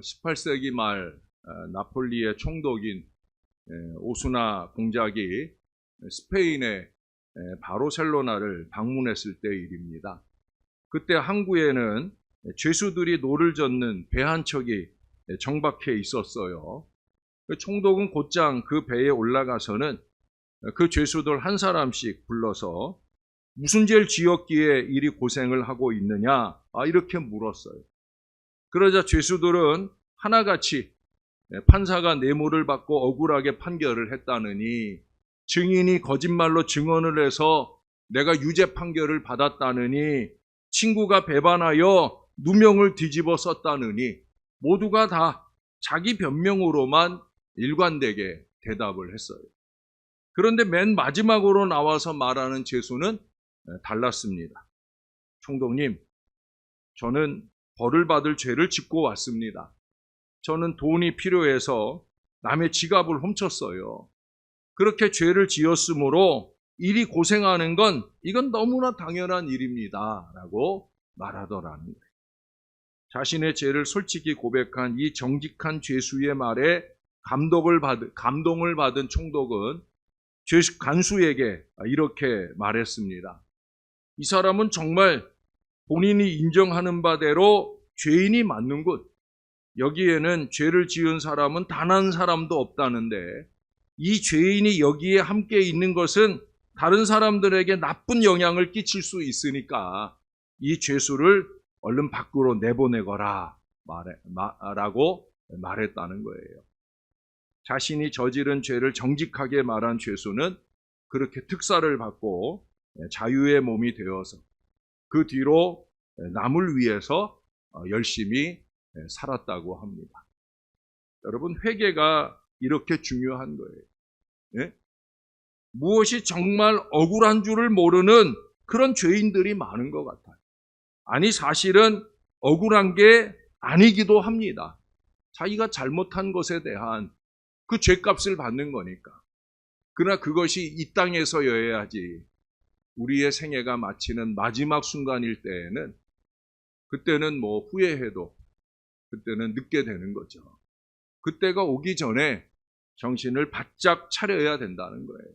18세기 말 나폴리의 총독인 오수나 공작이 스페인의 바르셀로나를 방문했을 때 일입니다. 그때 항구에는 죄수들이 노를 젓는 배 한 척이 정박해 있었어요. 총독은 곧장 그 배에 올라가서는 그 죄수들 한 사람씩 불러서 무슨 죄를 지었기에 이리 고생을 하고 있느냐 이렇게 물었어요. 그러자 죄수들은 하나같이 판사가 뇌물을 받고 억울하게 판결을 했다느니, 증인이 거짓말로 증언을 해서 내가 유죄 판결을 받았다느니, 친구가 배반하여 누명을 뒤집어 썼다느니, 모두가 다 자기 변명으로만 일관되게 대답을 했어요. 그런데 맨 마지막으로 나와서 말하는 죄수는 달랐습니다. 총독님, 저는 벌을 받을 죄를 짓고 왔습니다. 저는 돈이 필요해서 남의 지갑을 훔쳤어요. 그렇게 죄를 지었으므로 이리 고생하는 건 이건 너무나 당연한 일입니다. 라고 말하더라는 거예요. 자신의 죄를 솔직히 고백한 이 정직한 죄수의 말에 감동을 받은 총독은 간수에게 이렇게 말했습니다. 이 사람은 정말 본인이 인정하는 바대로 죄인이 맞는군. 여기에는 죄를 지은 사람은 단 한 사람도 없다는데, 이 죄인이 여기에 함께 있는 것은 다른 사람들에게 나쁜 영향을 끼칠 수 있으니까 이 죄수를 얼른 밖으로 내보내거라 라고 말했다는 거예요. 자신이 저지른 죄를 정직하게 말한 죄수는 그렇게 특사를 받고 자유의 몸이 되어서 그 뒤로 남을 위해서 열심히 살았다고 합니다. 여러분, 회개가 이렇게 중요한 거예요. 예? 무엇이 정말 억울한 줄을 모르는 그런 죄인들이 많은 것 같아요. 아니, 사실은 억울한 게 아니기도 합니다. 자기가 잘못한 것에 대한 그 죄값을 받는 거니까. 그러나 그것이 이 땅에서여야지 우리의 생애가 마치는 마지막 순간일 때에는, 그때는 후회해도 그때는 늦게 되는 거죠. 그때가 오기 전에 정신을 바짝 차려야 된다는 거예요.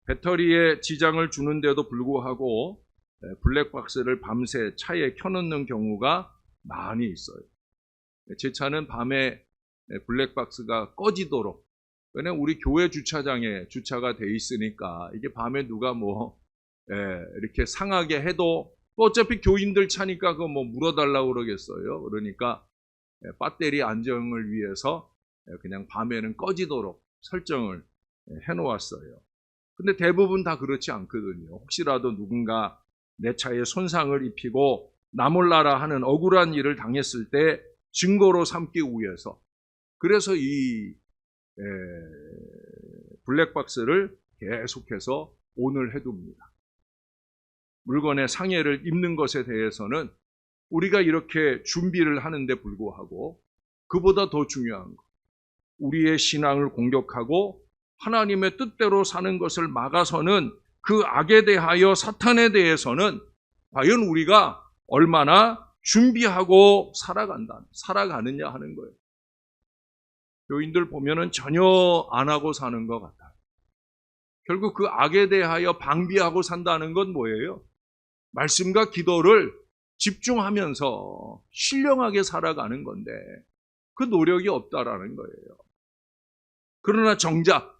배터리에 지장을 주는데도 불구하고 블랙박스를 밤새 차에 켜놓는 경우가 많이 있어요. 제 차는 밤에 블랙박스가 꺼지도록, 왜냐면 우리 교회 주차장에 주차가 돼 있으니까 이게 밤에 누가 이렇게 상하게 해도 어차피 교인들 차니까 그거 물어달라고 그러겠어요. 그러니까 배터리 안정을 위해서 그냥 밤에는 꺼지도록 설정을 해놓았어요. 근데 대부분 다 그렇지 않거든요. 혹시라도 누군가 내 차에 손상을 입히고 나 몰라라 하는 억울한 일을 당했을 때 증거로 삼기 위해서, 그래서 이 블랙박스를 계속해서 온을 해둡니다. 물건의 상해를 입는 것에 대해서는 우리가 이렇게 준비를 하는데 불구하고 그보다 더 중요한 것, 우리의 신앙을 공격하고 하나님의 뜻대로 사는 것을 막아서는 그 악에 대하여, 사탄에 대해서는 과연 우리가 얼마나 준비하고 살아가느냐 하는 거예요. 교인들 보면은 전혀 안 하고 사는 것 같아요. 결국 그 악에 대하여 방비하고 산다는 건 뭐예요? 말씀과 기도를 집중하면서 신령하게 살아가는 건데 그 노력이 없다라는 거예요. 그러나 정작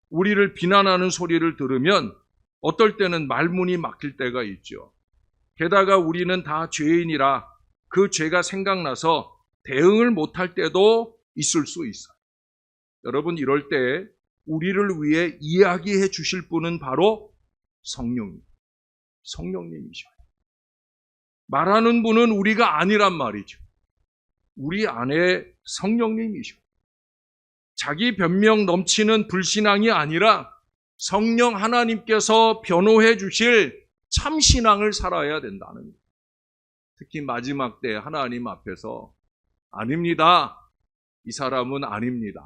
우리를 비난하는 소리를 들으면 어떨 때는 말문이 막힐 때가 있죠. 게다가 우리는 다 죄인이라 그 죄가 생각나서 대응을 못할 때도 있을 수 있어요. 여러분, 이럴 때 우리를 위해 이야기해 주실 분은 바로 성령님이셔요. 말하는 분은 우리가 아니란 말이죠. 우리 안에 성령님이셔요. 자기 변명 넘치는 불신앙이 아니라 성령 하나님께서 변호해 주실 참신앙을 살아야 된다는 거예요. 특히 마지막 때 하나님 앞에서 아닙니다. 이 사람은 아닙니다.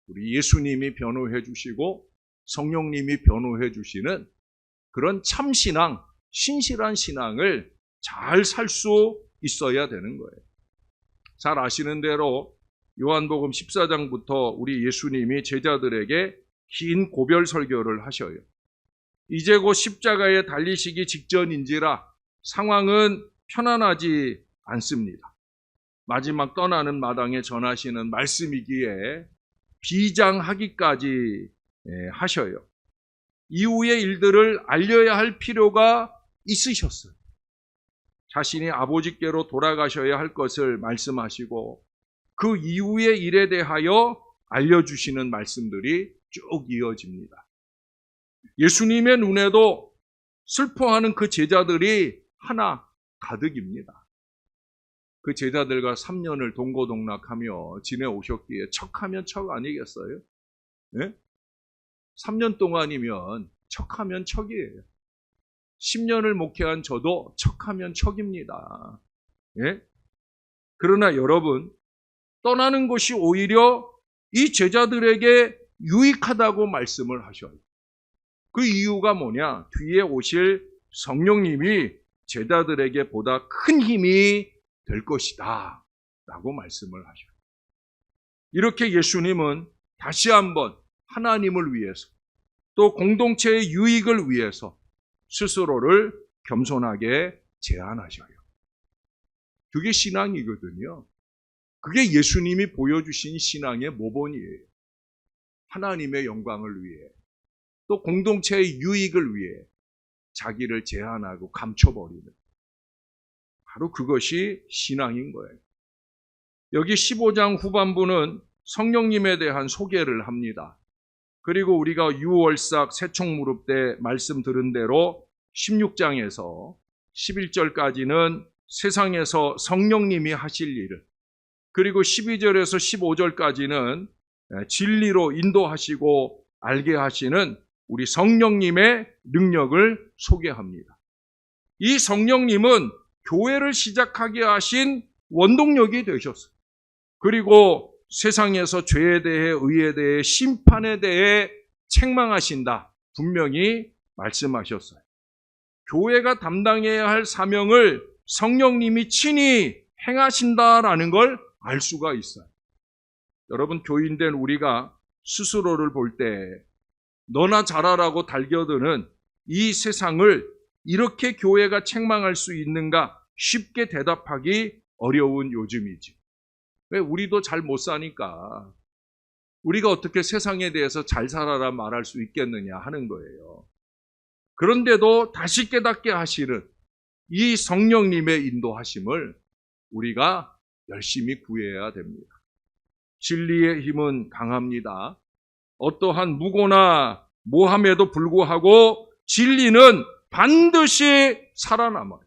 우리 예수님이 변호해 주시고 성령님이 변호해 주시는 그런 참신앙, 신실한 신앙을 잘 살 수 있어야 되는 거예요. 잘 아시는 대로 요한복음 14장부터 우리 예수님이 제자들에게 긴 고별 설교를 하셔요. 이제 곧 십자가에 달리시기 직전인지라 상황은 편안하지 않습니다. 마지막 떠나는 마당에 전하시는 말씀이기에 비장하기까지 하셔요. 이후의 일들을 알려야 할 필요가 있으셨어요. 자신이 아버지께로 돌아가셔야 할 것을 말씀하시고 그 이후의 일에 대하여 알려주시는 말씀들이 쭉 이어집니다. 예수님의 눈에도 슬퍼하는 그 제자들이 하나 가득입니다. 그 제자들과 3년을 동고동락하며 지내오셨기에 척하면 척 아니겠어요? 네? 3년 동안이면 척하면 척이에요. 10년을 목회한 저도 척하면 척입니다. 예? 그러나 여러분, 떠나는 것이 오히려 이 제자들에게 유익하다고 말씀을 하셔요. 그 이유가 뭐냐? 뒤에 오실 성령님이 제자들에게 보다 큰 힘이 될 것이다 라고 말씀을 하셔요. 이렇게 예수님은 다시 한번 하나님을 위해서 또 공동체의 유익을 위해서 스스로를 겸손하게 제한하셔요. 그게 신앙이거든요. 그게 예수님이 보여주신 신앙의 모본이에요. 하나님의 영광을 위해 또 공동체의 유익을 위해 자기를 제한하고 감춰버리는 바로 그것이 신앙인 거예요. 여기 15장 후반부는 성령님에 대한 소개를 합니다. 그리고 우리가 유월삭 세총무릎 때 말씀 들은 대로 16장에서 11절까지는 세상에서 성령님이 하실 일을, 그리고 12절에서 15절까지는 진리로 인도하시고 알게 하시는 우리 성령님의 능력을 소개합니다. 이 성령님은 교회를 시작하게 하신 원동력이 되셨어요. 그리고 세상에서 죄에 대해, 의에 대해, 심판에 대해 책망하신다 분명히 말씀하셨어요. 교회가 담당해야 할 사명을 성령님이 친히 행하신다라는 걸 알 수가 있어요. 여러분, 교인된 우리가 스스로를 볼 때 너나 잘하라고 달겨드는 이 세상을 이렇게 교회가 책망할 수 있는가 쉽게 대답하기 어려운 요즘이지. 왜? 우리도 잘 못 사니까 우리가 어떻게 세상에 대해서 잘 살아라 말할 수 있겠느냐 하는 거예요. 그런데도 다시 깨닫게 하시는 이 성령님의 인도하심을 우리가 열심히 구해야 됩니다. 진리의 힘은 강합니다. 어떠한 무고나 모함에도 불구하고 진리는 반드시 살아남아요.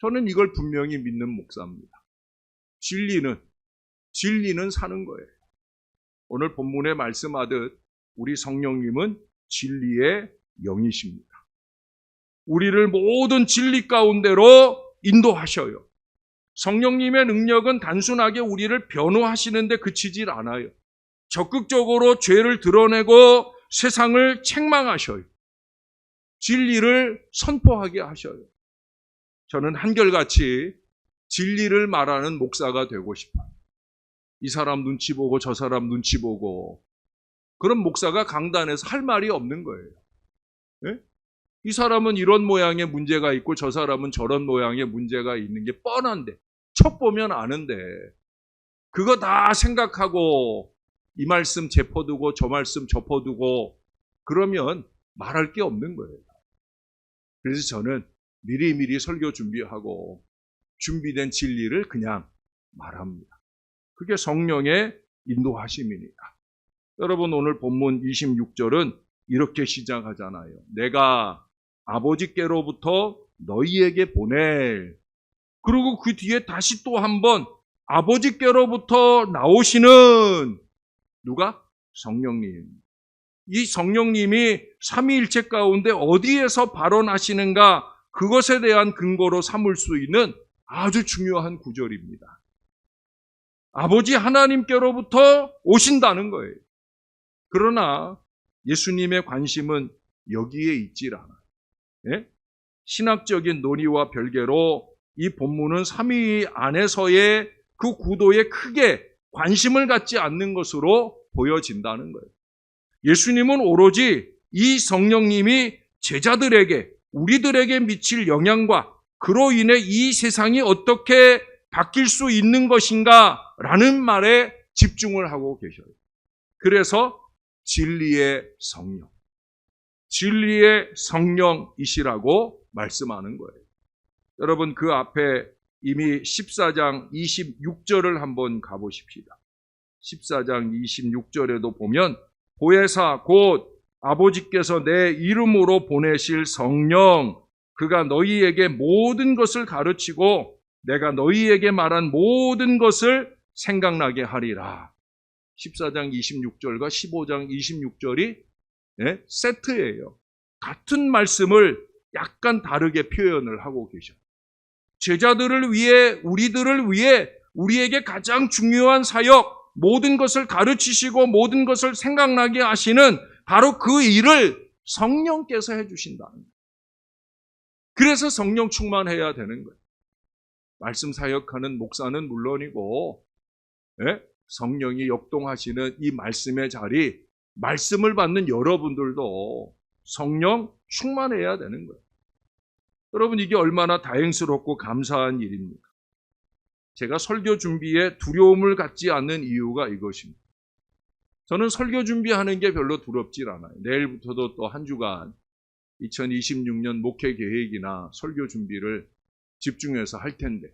저는 이걸 분명히 믿는 목사입니다. 진리는 사는 거예요. 오늘 본문에 말씀하듯 우리 성령님은 진리의 영이십니다. 우리를 모든 진리 가운데로 인도하셔요. 성령님의 능력은 단순하게 우리를 변호하시는데 그치질 않아요. 적극적으로 죄를 드러내고 세상을 책망하셔요. 진리를 선포하게 하셔요. 저는 한결같이 진리를 말하는 목사가 되고 싶어요. 이 사람 눈치 보고 저 사람 눈치 보고 그런 목사가 강단에서 할 말이 없는 거예요. 네? 이 사람은 이런 모양의 문제가 있고 저 사람은 저런 모양의 문제가 있는 게 뻔한데 척 보면 아는데 그거 다 생각하고 이 말씀 짚어두고 저 말씀 접어두고 그러면 말할 게 없는 거예요. 그래서 저는 미리미리 설교 준비하고 준비된 진리를 그냥 말합니다. 그게 성령의 인도하심입니다. 여러분, 오늘 본문 26절은 이렇게 시작하잖아요. 내가 아버지께로부터 너희에게 보낼. 그리고 그 뒤에 다시 또 한 번 아버지께로부터 나오시는 누가? 성령님. 이 성령님이 삼위일체 가운데 어디에서 발원하시는가 그것에 대한 근거로 삼을 수 있는 아주 중요한 구절입니다. 아버지 하나님께로부터 오신다는 거예요. 그러나 예수님의 관심은 여기에 있질 않아요. 예? 신학적인 논의와 별개로 이 본문은 삼위 안에서의 그 구도에 크게 관심을 갖지 않는 것으로 보여진다는 거예요. 예수님은 오로지 이 성령님이 제자들에게, 우리들에게 미칠 영향과 그로 인해 이 세상이 어떻게 바뀔 수 있는 것인가 라는 말에 집중을 하고 계셔요. 그래서 진리의 성령, 진리의 성령이시라고 말씀하는 거예요. 여러분, 그 앞에 이미 14장 26절을 한번 가보십시다. 14장 26절에도 보면 보혜사 곧 아버지께서 내 이름으로 보내실 성령, 그가 너희에게 모든 것을 가르치고 내가 너희에게 말한 모든 것을 생각나게 하리라. 14장 26절과 15장 26절이 세트예요. 같은 말씀을 약간 다르게 표현을 하고 계셔요. 제자들을 위해, 우리들을 위해 우리에게 가장 중요한 사역, 모든 것을 가르치시고 모든 것을 생각나게 하시는 바로 그 일을 성령께서 해주신다는 거예요. 그래서 성령 충만해야 되는 거예요. 말씀 사역하는 목사는 물론이고 성령이 역동하시는 이 말씀의 자리, 말씀을 받는 여러분들도 성령 충만해야 되는 거예요. 여러분, 이게 얼마나 다행스럽고 감사한 일입니까? 제가 설교 준비에 두려움을 갖지 않는 이유가 이것입니다. 저는 설교 준비하는 게 별로 두렵질 않아요. 내일부터도 또 한 주간 2026년 목회 계획이나 설교 준비를 집중해서 할 텐데,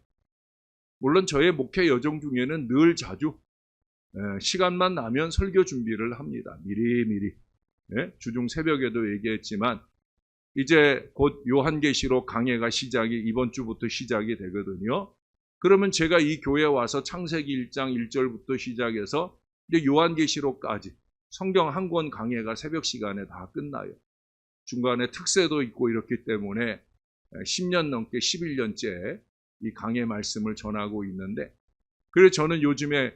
물론 저의 목회 여정 중에는 늘 자주 시간만 나면 설교 준비를 합니다. 미리미리. 주중 새벽에도 얘기했지만 이제 곧 요한계시록 강해가 이번 주부터 시작이 되거든요. 그러면 제가 이 교회에 와서 창세기 1장 1절부터 시작해서 이제 요한계시록까지 성경 한 권 강해가 새벽 시간에 다 끝나요. 중간에 특세도 있고 이렇기 때문에 10년 넘게 11년째 이 강해 말씀을 전하고 있는데, 그래서 저는 요즘에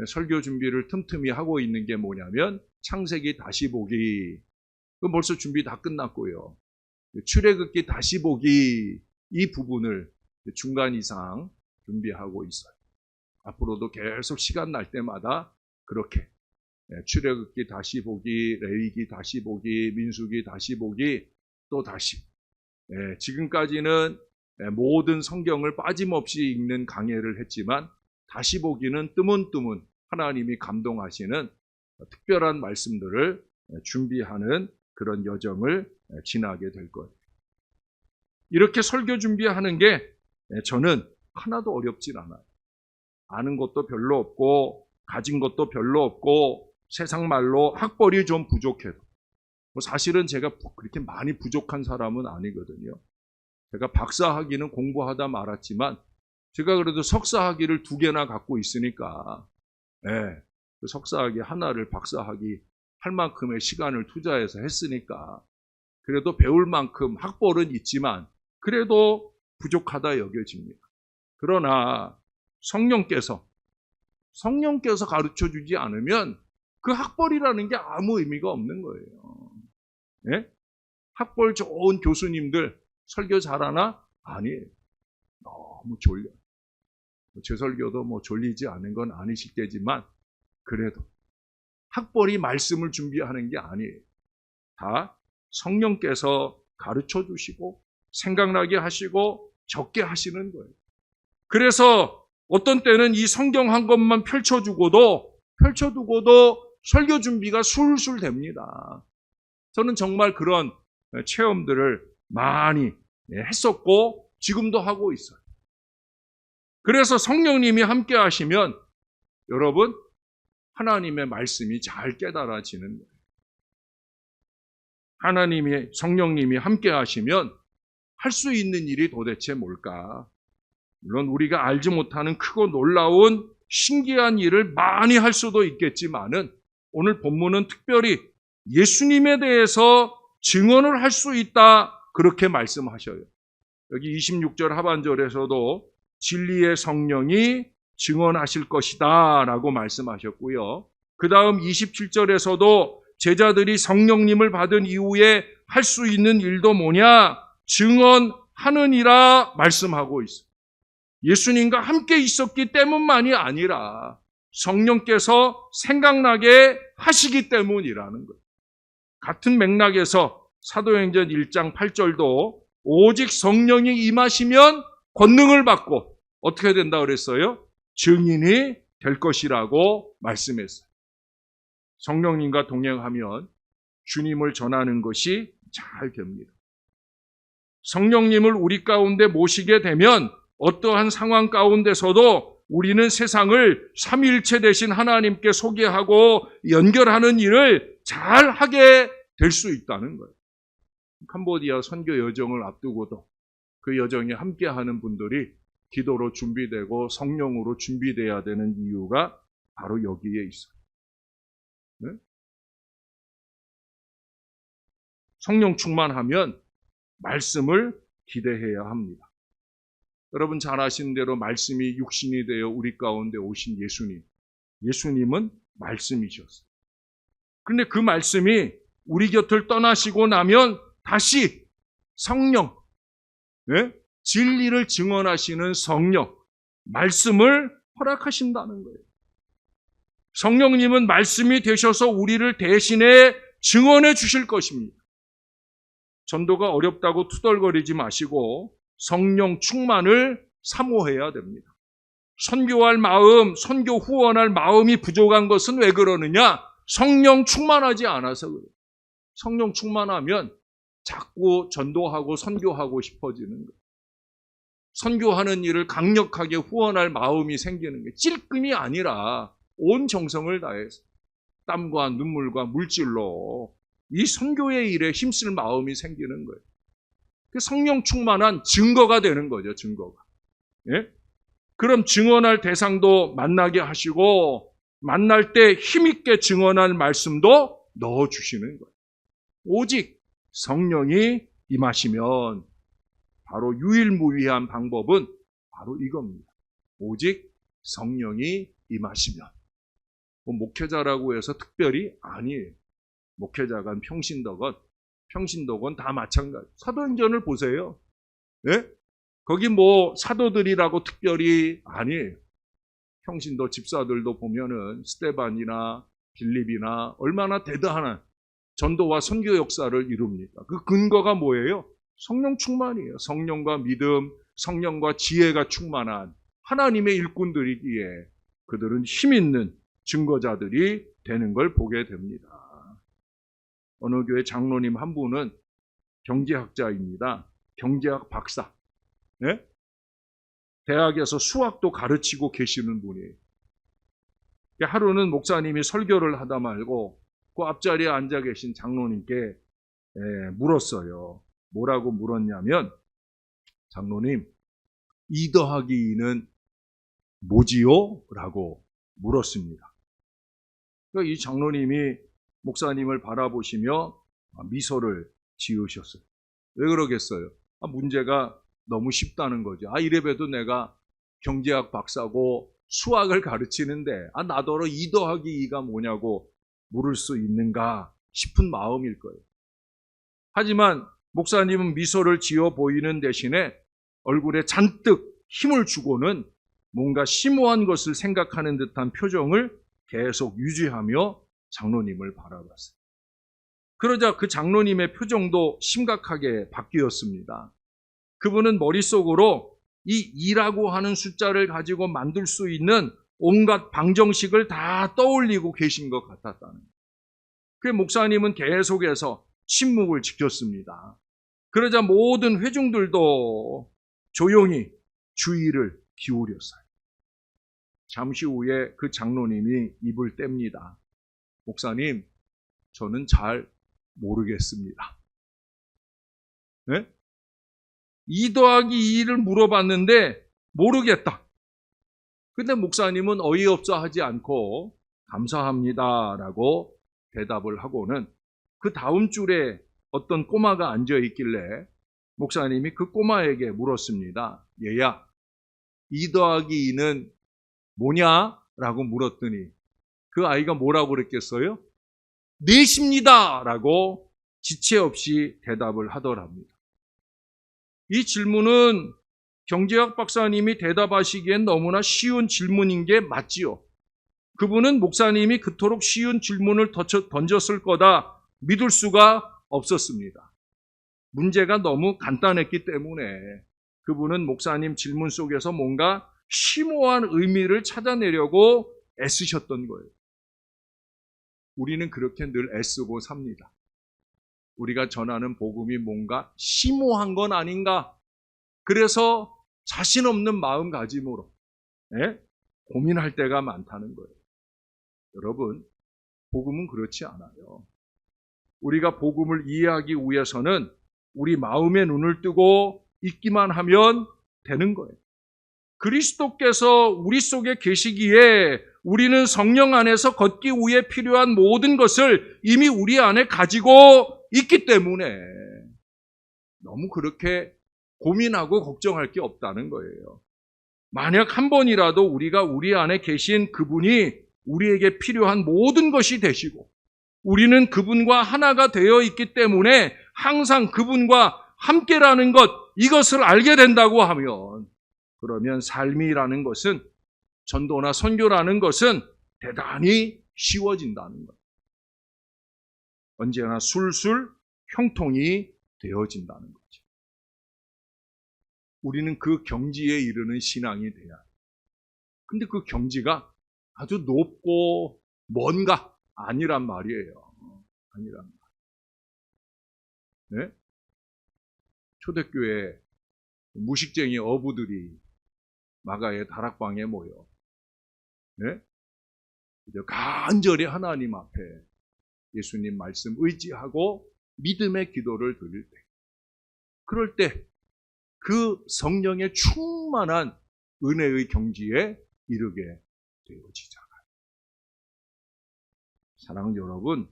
설교 준비를 틈틈이 하고 있는 게 뭐냐면 창세기 다시 보기, 그럼 벌써 준비 다 끝났고요. 출애굽기 다시 보기, 이 부분을 중간 이상 준비하고 있어요. 앞으로도 계속 시간 날 때마다 그렇게 출애굽기 다시 보기, 레위기 다시 보기, 민수기 다시 보기, 또 다시 지금까지는 모든 성경을 빠짐없이 읽는 강해를 했지만 다시 보기는 뜨문뜨문 하나님이 감동하시는 특별한 말씀들을 준비하는 그런 여정을 지나게 될 거예요. 이렇게 설교 준비하는 게 저는 하나도 어렵진 않아요. 아는 것도 별로 없고 가진 것도 별로 없고 세상 말로 학벌이 좀 부족해도, 사실은 제가 그렇게 많이 부족한 사람은 아니거든요. 제가 박사학위는 공부하다 말았지만 제가 그래도 석사학위를 2개나 갖고 있으니까 그 석사학위 하나를 박사학위 할 만큼의 시간을 투자해서 했으니까 그래도 배울 만큼 학벌은 있지만 그래도 부족하다 여겨집니다. 그러나 성령께서 가르쳐주지 않으면 그 학벌이라는 게 아무 의미가 없는 거예요. 학벌 좋은 교수님들 설교 잘하나? 아니에요. 너무 졸려. 제 설교도 졸리지 않은 건 아니실 테지만 그래도 학벌이 말씀을 준비하는 게 아니에요. 다 성령께서 가르쳐 주시고 생각나게 하시고 적게 하시는 거예요. 그래서 어떤 때는 이 성경 한 권만 펼쳐두고도 설교 준비가 술술 됩니다. 저는 정말 그런 체험들을 많이 했었고 지금도 하고 있어요. 그래서 성령님이 함께 하시면 여러분 하나님의 말씀이 잘 깨달아지는 거예요. 성령님이 함께 하시면 할 수 있는 일이 도대체 뭘까? 물론 우리가 알지 못하는 크고 놀라운 신기한 일을 많이 할 수도 있겠지만은 오늘 본문은 특별히 예수님에 대해서 증언을 할 수 있다, 그렇게 말씀하셔요. 여기 26절 하반절에서도 진리의 성령이 증언하실 것이다 라고 말씀하셨고요. 그 다음 27절에서도 제자들이 성령님을 받은 이후에 할 수 있는 일도 뭐냐? 증언하느니라 말씀하고 있어요. 예수님과 함께 있었기 때문만이 아니라 성령께서 생각나게 하시기 때문이라는 거예요. 같은 맥락에서 사도행전 1장 8절도 오직 성령이 임하시면 권능을 받고 어떻게 된다 그랬어요? 증인이 될 것이라고 말씀했어요. 성령님과 동행하면 주님을 전하는 것이 잘 됩니다. 성령님을 우리 가운데 모시게 되면 어떠한 상황 가운데서도 우리는 세상을 삼위일체 되신 하나님께 소개하고 연결하는 일을 잘 하게 될 수 있다는 거예요. 캄보디아 선교 여정을 앞두고도 그 여정에 함께하는 분들이 기도로 준비되고 성령으로 준비돼야 되는 이유가 바로 여기에 있어요. 네? 성령 충만하면 말씀을 기대해야 합니다. 여러분 잘 아시는 대로 말씀이 육신이 되어 우리 가운데 오신 예수님. 예수님은 말씀이셨어요. 그런데 그 말씀이 우리 곁을 떠나시고 나면 다시 성령, 네? 진리를 증언하시는 성령, 말씀을 허락하신다는 거예요. 성령님은 말씀이 되셔서 우리를 대신에 증언해 주실 것입니다. 전도가 어렵다고 투덜거리지 마시고 성령 충만을 사모해야 됩니다. 선교할 마음, 선교 후원할 마음이 부족한 것은 왜 그러느냐? 성령 충만하지 않아서 그래요. 성령 충만하면 자꾸 전도하고 선교하고 싶어지는 거예요. 선교하는 일을 강력하게 후원할 마음이 생기는 게 찔끔이 아니라 온 정성을 다해서 땀과 눈물과 물질로 이 선교의 일에 힘쓸 마음이 생기는 거예요. 성령 충만한 증거가 되는 거죠, 증거가. 예? 그럼 증언할 대상도 만나게 하시고 만날 때 힘있게 증언할 말씀도 넣어주시는 거예요. 오직 성령이 임하시면 바로 유일무이한 방법은 바로 이겁니다. 오직 성령이 임하시면. 목회자라고 해서 특별히 아니에요. 목회자건 평신도건 다 마찬가지. 사도행전을 보세요. 예? 거기 사도들이라고 특별히 아니에요. 평신도 집사들도 보면은 스데반이나 빌립이나 얼마나 대단한 전도와 선교 역사를 이룹니까? 그 근거가 뭐예요? 성령 충만이에요. 성령과 믿음, 성령과 지혜가 충만한 하나님의 일꾼들이기에 그들은 힘있는 증거자들이 되는 걸 보게 됩니다. 어느 교회 장로님 한 분은 경제학자입니다. 경제학 박사. 네? 대학에서 수학도 가르치고 계시는 분이에요. 하루는 목사님이 설교를 하다 말고 그 앞자리에 앉아 계신 장로님께 물었어요. 뭐라고 물었냐면, 장로님, 2 더하기 2는 뭐지요? 라고 물었습니다. 그러니까 이 장로님이 목사님을 바라보시며 미소를 지으셨어요. 왜 그러겠어요? 문제가 너무 쉽다는 거죠. 이래봬도 내가 경제학 박사고 수학을 가르치는데 나더러 2 더하기 2가 뭐냐고 물을 수 있는가 싶은 마음일 거예요. 하지만 목사님은 미소를 지어 보이는 대신에 얼굴에 잔뜩 힘을 주고는 뭔가 심오한 것을 생각하는 듯한 표정을 계속 유지하며 장로님을 바라봤어요. 그러자 그 장로님의 표정도 심각하게 바뀌었습니다. 그분은 머릿속으로 이 2라고 하는 숫자를 가지고 만들 수 있는 온갖 방정식을 다 떠올리고 계신 것 같았다는 거예요. 그 목사님은 계속해서 침묵을 지켰습니다. 그러자 모든 회중들도 조용히 주의를 기울였어요. 잠시 후에 그 장로님이 입을 뗍니다. 목사님, 저는 잘 모르겠습니다. 네? 2 더하기 2를 물어봤는데 모르겠다. 근데 목사님은 어이없어 하지 않고 감사합니다 라고 대답을 하고는 그 다음 줄에 어떤 꼬마가 앉아 있길래 목사님이 그 꼬마에게 물었습니다. 얘야, 2 더하기 2는 뭐냐? 라고 물었더니 그 아이가 뭐라고 그랬겠어요? 넷입니다! 라고 지체 없이 대답을 하더랍니다. 이 질문은 경제학 박사님이 대답하시기엔 너무나 쉬운 질문인 게 맞지요. 그분은 목사님이 그토록 쉬운 질문을 던졌을 거다 믿을 수가 없었습니다. 문제가 너무 간단했기 때문에 그분은 목사님 질문 속에서 뭔가 심오한 의미를 찾아내려고 애쓰셨던 거예요. 우리는 그렇게 늘 애쓰고 삽니다. 우리가 전하는 복음이 뭔가 심오한 건 아닌가? 그래서 자신 없는 마음가짐으로 고민할 때가 많다는 거예요. 여러분, 복음은 그렇지 않아요. 우리가 복음을 이해하기 위해서는 우리 마음의 눈을 뜨고 있기만 하면 되는 거예요. 그리스도께서 우리 속에 계시기에 우리는 성령 안에서 걷기 위해 필요한 모든 것을 이미 우리 안에 가지고 있기 때문에 너무 그렇게 고민하고 걱정할 게 없다는 거예요. 만약 한 번이라도 우리가 우리 안에 계신 그분이 우리에게 필요한 모든 것이 되시고 우리는 그분과 하나가 되어 있기 때문에 항상 그분과 함께라는 것, 이것을 알게 된다고 하면 그러면 삶이라는 것은, 전도나 선교라는 것은 대단히 쉬워진다는 것. 언제나 술술 형통이 되어진다는 거죠. 우리는 그 경지에 이르는 신앙이 돼야 해요. 근데 그 경지가 아주 높고 뭔가 아니란 말이에요. 아니란 말. 네? 초대교회 무식쟁이 어부들이 마가의 다락방에 모여 간절히 하나님 앞에 예수님 말씀 의지하고 믿음의 기도를 드릴 때, 그럴 때 그 성령의 충만한 은혜의 경지에 이르게 되어지잖아요. 사랑하는 여러분,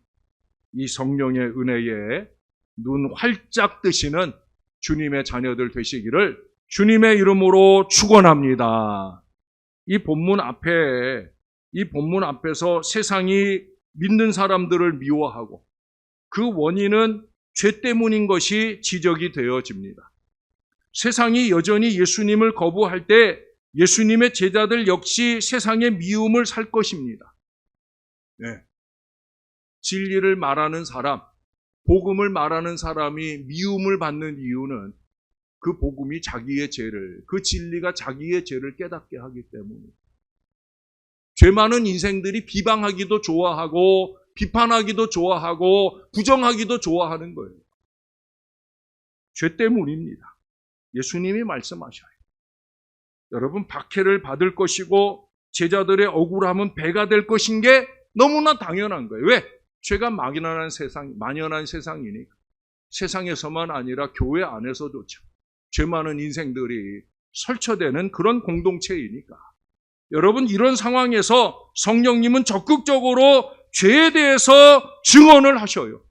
이 성령의 은혜에 눈 활짝 뜨시는 주님의 자녀들 되시기를 주님의 이름으로 축원합니다. 이 본문 앞에서 세상이 믿는 사람들을 미워하고 그 원인은 죄 때문인 것이 지적이 되어집니다. 세상이 여전히 예수님을 거부할 때 예수님의 제자들 역시 세상의 미움을 살 것입니다. 네. 진리를 말하는 사람, 복음을 말하는 사람이 미움을 받는 이유는 그 복음이 자기의 죄를, 그 진리가 자기의 죄를 깨닫게 하기 때문에. 죄 많은 인생들이 비방하기도 좋아하고 비판하기도 좋아하고 부정하기도 좋아하는 거예요. 죄 때문입니다. 예수님이 말씀하셔요. 여러분, 박해를 받을 것이고 제자들의 억울함은 배가 될 것인 게 너무나 당연한 거예요. 왜? 죄가 만연한 세상이니까. 세상에서만 아니라 교회 안에서조차 죄 많은 인생들이 설쳐되는 그런 공동체이니까. 여러분, 이런 상황에서 성령님은 적극적으로 죄에 대해서 증언을 하셔요.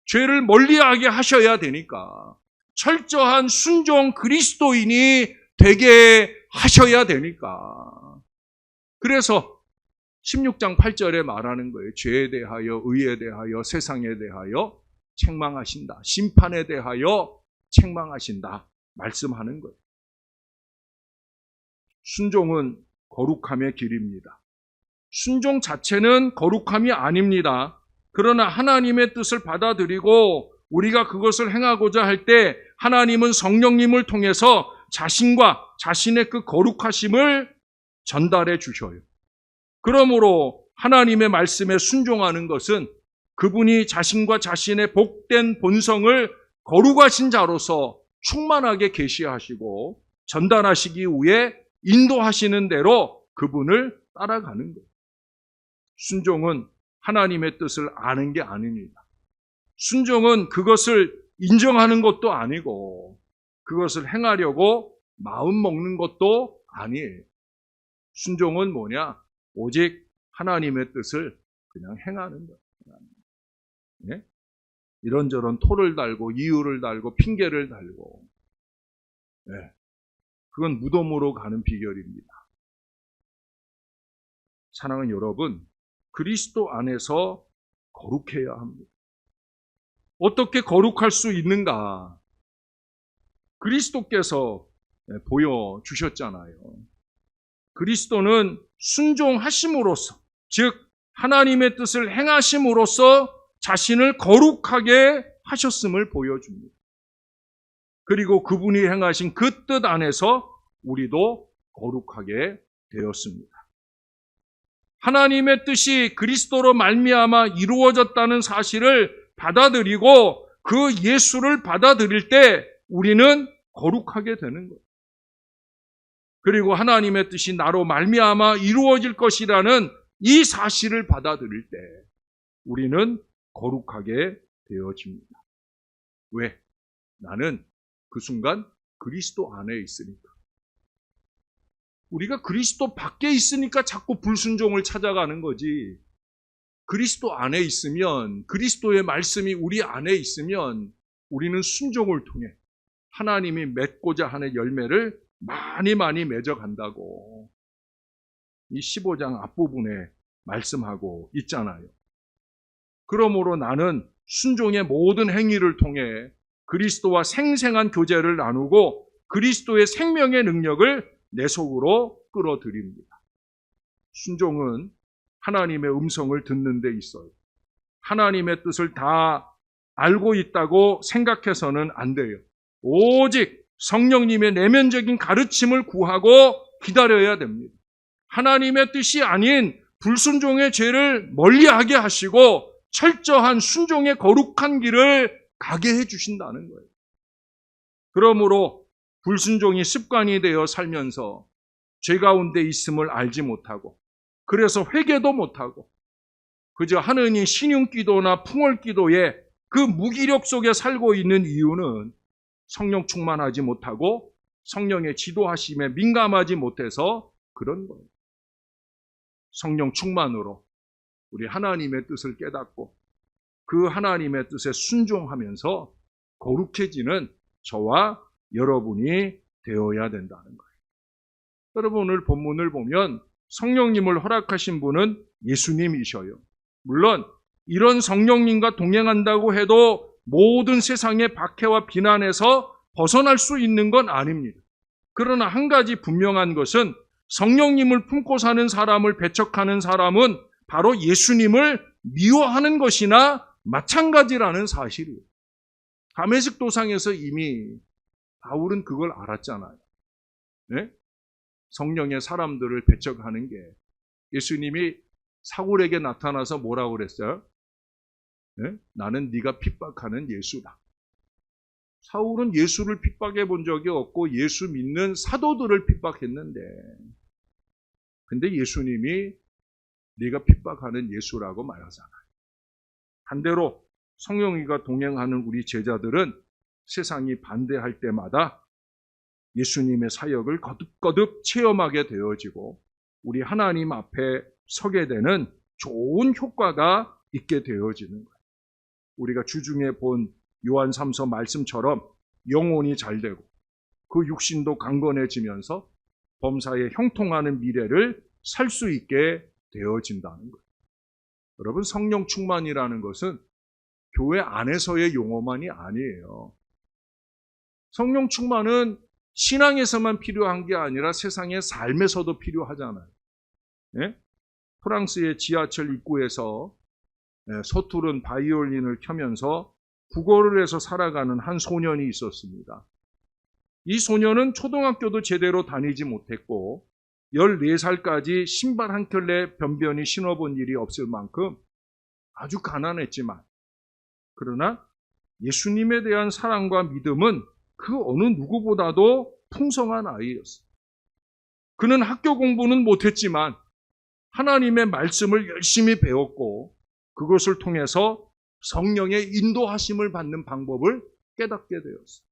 죄를 멀리하게 하셔야 되니까. 철저한 순종 그리스도인이 되게 하셔야 되니까. 그래서 16장 8절에 말하는 거예요. 죄에 대하여, 의에 대하여, 세상에 대하여 책망하신다. 심판에 대하여 책망하신다. 말씀하는 거예요. 순종은 거룩함의 길입니다. 순종 자체는 거룩함이 아닙니다. 그러나 하나님의 뜻을 받아들이고 우리가 그것을 행하고자 할 때 하나님은 성령님을 통해서 자신과 자신의 그 거룩하심을 전달해 주셔요. 그러므로 하나님의 말씀에 순종하는 것은 그분이 자신과 자신의 복된 본성을 거룩하신 자로서 충만하게 계시하시고 전달하시기 위해 인도하시는 대로 그분을 따라가는 거예요. 순종은 하나님의 뜻을 아는 게 아닙니다. 순종은 그것을 인정하는 것도 아니고 그것을 행하려고 마음 먹는 것도 아니에요. 순종은 뭐냐? 오직 하나님의 뜻을 그냥 행하는 거예요. 네? 이런저런 토를 달고 이유를 달고 핑계를 달고, 네. 그건 무덤으로 가는 비결입니다. 사랑하는 여러분, 그리스도 안에서 거룩해야 합니다. 어떻게 거룩할 수 있는가? 그리스도께서 보여주셨잖아요. 그리스도는 순종하심으로써, 즉 하나님의 뜻을 행하심으로써 자신을 거룩하게 하셨음을 보여줍니다. 그리고 그분이 행하신 그 뜻 안에서 우리도 거룩하게 되었습니다. 하나님의 뜻이 그리스도로 말미암아 이루어졌다는 사실을 받아들이고 그 예수를 받아들일 때 우리는 거룩하게 되는 거예요. 그리고 하나님의 뜻이 나로 말미암아 이루어질 것이라는 이 사실을 받아들일 때 우리는 거룩하게 되어집니다. 왜? 나는 그 순간 그리스도 안에 있으니까. 우리가 그리스도 밖에 있으니까 자꾸 불순종을 찾아가는 거지. 그리스도 안에 있으면, 그리스도의 말씀이 우리 안에 있으면 우리는 순종을 통해 하나님이 맺고자 하는 열매를 많이 맺어간다고 이 15장 앞부분에 말씀하고 있잖아요. 그러므로 나는 순종의 모든 행위를 통해 그리스도와 생생한 교제를 나누고 그리스도의 생명의 능력을 내 속으로 끌어들입니다. 순종은 하나님의 음성을 듣는 데 있어요. 하나님의 뜻을 다 알고 있다고 생각해서는 안 돼요. 오직 성령님의 내면적인 가르침을 구하고 기다려야 됩니다. 하나님의 뜻이 아닌 불순종의 죄를 멀리하게 하시고 철저한 순종의 거룩한 길을 가게 해주신다는 거예요. 그러므로 불순종이 습관이 되어 살면서 죄 가운데 있음을 알지 못하고 그래서 회개도 못하고 그저 하느님 신용기도나 풍월기도에 그 무기력 속에 살고 있는 이유는 성령 충만하지 못하고 성령의 지도하심에 민감하지 못해서 그런 거예요. 성령 충만으로 우리 하나님의 뜻을 깨닫고 그 하나님의 뜻에 순종하면서 거룩해지는 저와 여러분이 되어야 된다는 거예요. 여러분 오늘 본문을 보면 성령님을 허락하신 분은 예수님이셔요. 물론 이런 성령님과 동행한다고 해도 모든 세상의 박해와 비난에서 벗어날 수 있는 건 아닙니다. 그러나 한 가지 분명한 것은 성령님을 품고 사는 사람을 배척하는 사람은 바로 예수님을 미워하는 것이나 마찬가지라는 사실이에요. 다메섹 도상에서 이미 바울은 그걸 알았잖아요. 네? 성령의 사람들을 배척하는 게 예수님이 사울에게 나타나서 뭐라고 그랬어요? 네? 나는 네가 핍박하는 예수다. 사울은 예수를 핍박해 본 적이 없고 예수 믿는 사도들을 핍박했는데 근데 예수님이 네가 핍박하는 예수라고 말하잖아요. 반대로 성령이가 동행하는 우리 제자들은 세상이 반대할 때마다 예수님의 사역을 거듭거듭 체험하게 되어지고 우리 하나님 앞에 서게 되는 좋은 효과가 있게 되어지는 거예요. 우리가 주중에 본 요한 3서 말씀처럼 영혼이 잘되고 그 육신도 강건해지면서 범사에 형통하는 미래를 살 수 있게 되어진다는 거예요. 여러분 성령 충만이라는 것은 교회 안에서의 용어만이 아니에요. 성령 충만은 신앙에서만 필요한 게 아니라 세상의 삶에서도 필요하잖아요. 네? 프랑스의 지하철 입구에서 서투른 바이올린을 켜면서 국어를 해서 살아가는 한 소년이 있었습니다. 이 소년은 초등학교도 제대로 다니지 못했고 14살까지 신발 한 켤레 변변히 신어본 일이 없을 만큼 아주 가난했지만 그러나 예수님에 대한 사랑과 믿음은 그 어느 누구보다도 풍성한 아이였어요. 그는 학교 공부는 못했지만 하나님의 말씀을 열심히 배웠고 그것을 통해서 성령의 인도하심을 받는 방법을 깨닫게 되었어요.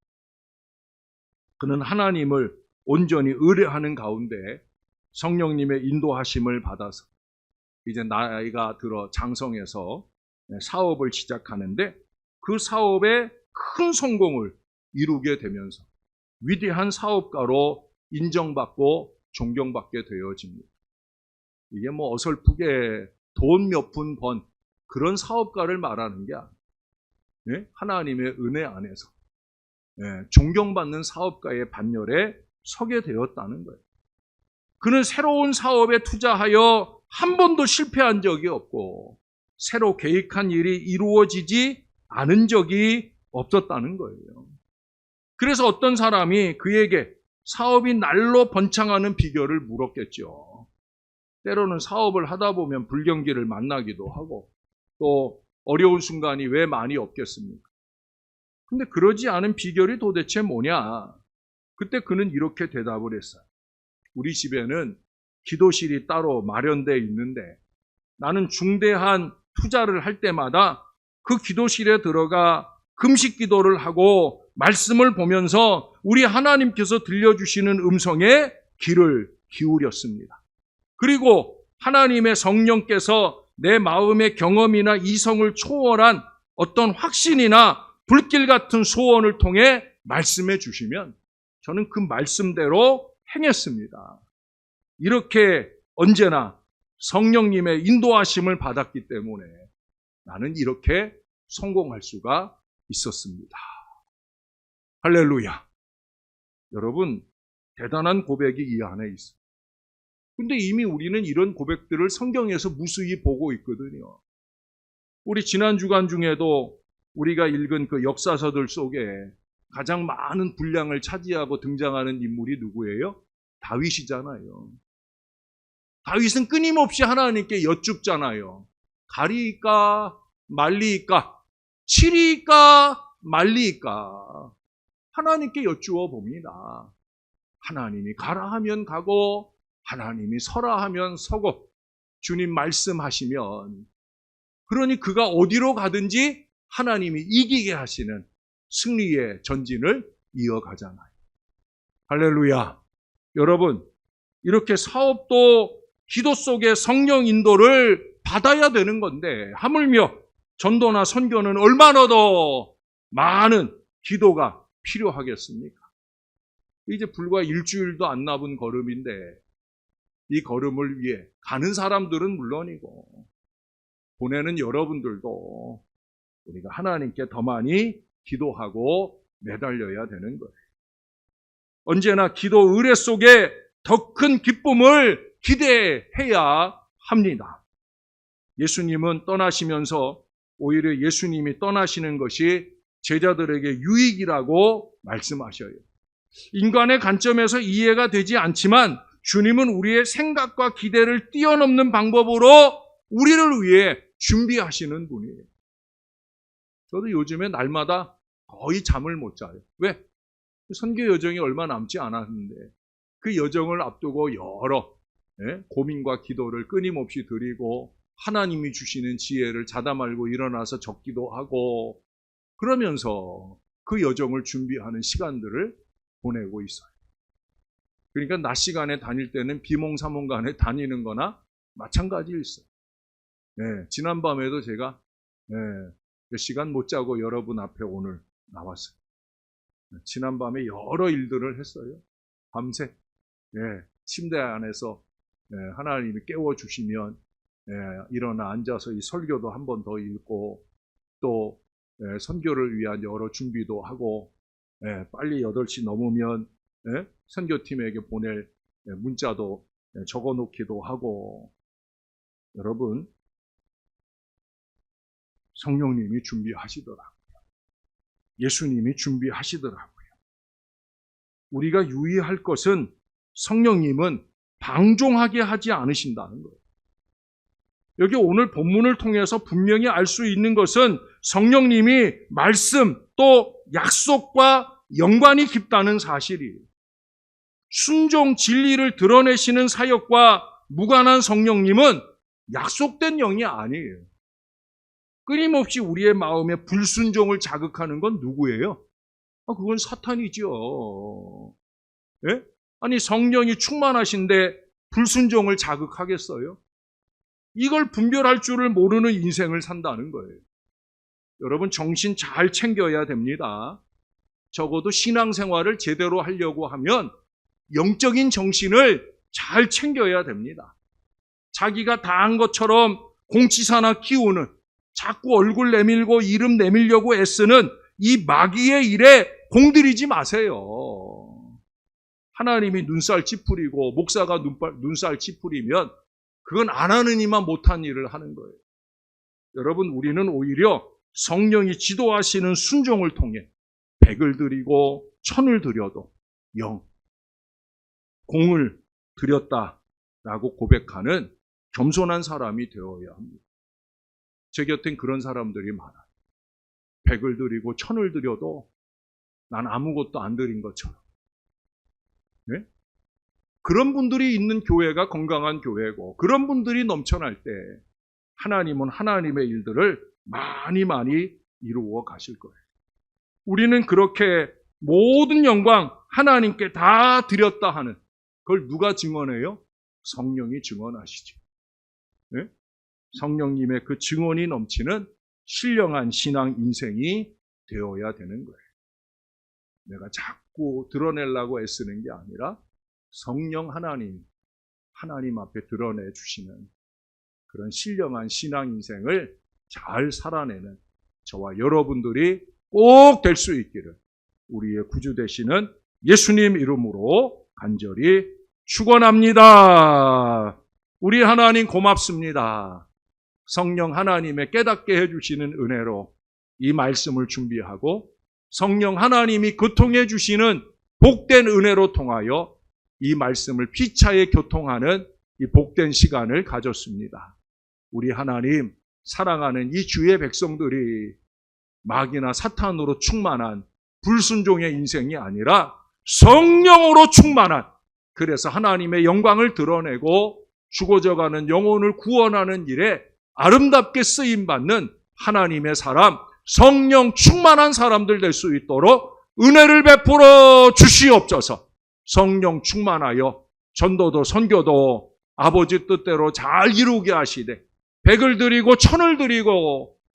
그는 하나님을 온전히 의뢰하는 가운데 성령님의 인도하심을 받아서 이제 나이가 들어 장성해서 사업을 시작하는데 그 사업에 큰 성공을 이루게 되면서 위대한 사업가로 인정받고 존경받게 되어집니다. 이게 뭐 어설프게 돈 몇 푼 번 그런 사업가를 말하는 게 아니에요. 네? 하나님의 은혜 안에서 존경받는 사업가의 반열에 서게 되었다는 거예요. 그는 새로운 사업에 투자하여 한 번도 실패한 적이 없고 새로 계획한 일이 이루어지지 않은 적이 없었다는 거예요. 그래서 어떤 사람이 그에게 사업이 날로 번창하는 비결을 물었겠죠. 때로는 사업을 하다 보면 불경기를 만나기도 하고 또 어려운 순간이 왜 많이 없겠습니까? 근데 그러지 않은 비결이 도대체 뭐냐? 그때 그는 이렇게 대답을 했어요. 우리 집에는 기도실이 따로 마련되어 있는데 나는 중대한 투자를 할 때마다 그 기도실에 들어가 금식 기도를 하고 말씀을 보면서 우리 하나님께서 들려주시는 음성에 귀를 기울였습니다. 그리고 하나님의 성령께서 내 마음의 경험이나 이성을 초월한 어떤 확신이나 불길 같은 소원을 통해 말씀해 주시면 저는 그 말씀대로 행했습니다. 이렇게 언제나 성령님의 인도하심을 받았기 때문에 나는 이렇게 성공할 수가 있었습니다. 할렐루야. 여러분, 대단한 고백이 이 안에 있어요. 근데 이미 우리는 이런 고백들을 성경에서 무수히 보고 있거든요. 우리 지난 주간 중에도 우리가 읽은 그 역사서들 속에 가장 많은 분량을 차지하고 등장하는 인물이 누구예요? 다윗이잖아요. 다윗은 끊임없이 하나님께 여쭙잖아요. 가리이까 말리이까 치리이까 말리이까 하나님께 여쭈어 봅니다. 하나님이 가라 하면 가고 하나님이 서라 하면 서고 주님 말씀하시면 그러니 그가 어디로 가든지 하나님이 이기게 하시는 승리의 전진을 이어가잖아요. 할렐루야. 여러분, 이렇게 사업도 기도 속에 성령 인도를 받아야 되는 건데 하물며 전도나 선교는 얼마나 더 많은 기도가 필요하겠습니까? 이제 불과 일주일도 안 남은 걸음인데 이 걸음을 위해 가는 사람들은 물론이고 보내는 여러분들도 우리가 하나님께 더 많이 기도하고 매달려야 되는 거예요. 언제나 기도 의뢰 속에 더 큰 기쁨을 기대해야 합니다. 예수님은 떠나시면서 오히려 예수님이 떠나시는 것이 제자들에게 유익이라고 말씀하셔요. 인간의 관점에서 이해가 되지 않지만 주님은 우리의 생각과 기대를 뛰어넘는 방법으로 우리를 위해 준비하시는 분이에요. 저도 요즘에 날마다 거의 잠을 못 자요. 왜? 선교 여정이 얼마 남지 않았는데 그 여정을 앞두고 여러 고민과 기도를 끊임없이 드리고 하나님이 주시는 지혜를 자다 말고 일어나서 적기도 하고 그러면서 그 여정을 준비하는 시간들을 보내고 있어요. 그러니까 낮 시간에 다닐 때는 비몽사몽간에 다니는 거나 마찬가지였어요. 지난밤에도 제가 몇 시간 못 자고 여러분 앞에 오늘 나왔어요. 지난밤에 여러 일들을 했어요. 밤새 침대 안에서 하나님이 깨워주시면 일어나 앉아서 이 설교도 한 번 더 읽고 또 선교를 위한 여러 준비도 하고 빨리 8시 넘으면 선교팀에게 보낼 문자도 적어놓기도 하고 여러분 성령님이 준비하시더라고요. 예수님이 준비하시더라고요. 우리가 유의할 것은 성령님은 방종하게 하지 않으신다는 거예요. 여기 오늘 본문을 통해서 분명히 알 수 있는 것은 성령님이 말씀 또 약속과 연관이 깊다는 사실이에요. 순종 진리를 드러내시는 사역과 무관한 성령님은 약속된 영이 아니에요. 끊임없이 우리의 마음에 불순종을 자극하는 건 누구예요? 그건 사탄이죠. 아니 성령이 충만하신데 불순종을 자극하겠어요? 이걸 분별할 줄을 모르는 인생을 산다는 거예요. 여러분 정신 잘 챙겨야 됩니다. 적어도 신앙생활을 제대로 하려고 하면 영적인 정신을 잘 챙겨야 됩니다. 자기가 다 한 것처럼 공치사나 키우는 자꾸 얼굴 내밀고 이름 내밀려고 애쓰는 이 마귀의 일에 공들이지 마세요. 하나님이 눈살 찌푸리고 목사가 눈살 찌푸리면 그건 안 하는 이만 못한 일을 하는 거예요. 여러분, 우리는 오히려 성령이 지도하시는 순종을 통해 100을 드리고 1000을 드려도 0, 공을 드렸다라고 고백하는 겸손한 사람이 되어야 합니다. 제 곁엔 그런 사람들이 많아요. 100을 드리고 1000을 드려도 난 아무것도 안 드린 것처럼. 네? 그런 분들이 있는 교회가 건강한 교회고, 그런 분들이 넘쳐날 때 하나님은 하나님의 일들을 많이 이루어 가실 거예요. 우리는 그렇게 모든 영광 하나님께 다 드렸다 하는, 그걸 누가 증언해요? 성령이 증언하시죠. 네? 성령님의 그 증언이 넘치는 신령한 신앙 인생이 되어야 되는 거예요. 내가 자꾸 드러내려고 애쓰는 게 아니라 성령 하나님 앞에 드러내 주시는 그런 신령한 신앙 인생을 잘 살아내는 저와 여러분들이 꼭 될 수 있기를 우리의 구주 되시는 예수님 이름으로 간절히 축원합니다. 우리 하나님 고맙습니다. 성령 하나님의 깨닫게 해주시는 은혜로 이 말씀을 준비하고 성령 하나님이 교통해 주시는 복된 은혜로 통하여 이 말씀을 피차에 교통하는 이 복된 시간을 가졌습니다. 우리 하나님 사랑하는 이 주의 백성들이 마귀나 사탄으로 충만한 불순종의 인생이 아니라 성령으로 충만한, 그래서 하나님의 영광을 드러내고 죽어져가는 영혼을 구원하는 일에 아름답게 쓰임받는 하나님의 사람, 성령 충만한 사람들 될 수 있도록 은혜를 베풀어 주시옵소서. 성령 충만하여 전도도 선교도 아버지 뜻대로 잘 이루게 하시되 100을 드리고 1000을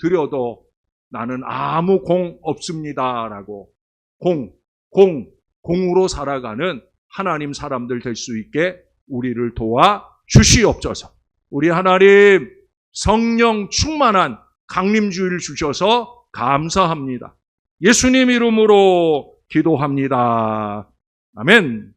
드려도 나는 아무 공 없습니다라고 공으로 살아가는 하나님 사람들 될 수 있게 우리를 도와 주시옵소서. 우리 하나님 성령 충만한 강림주의를 주셔서 감사합니다. 예수님 이름으로 기도합니다. 아멘.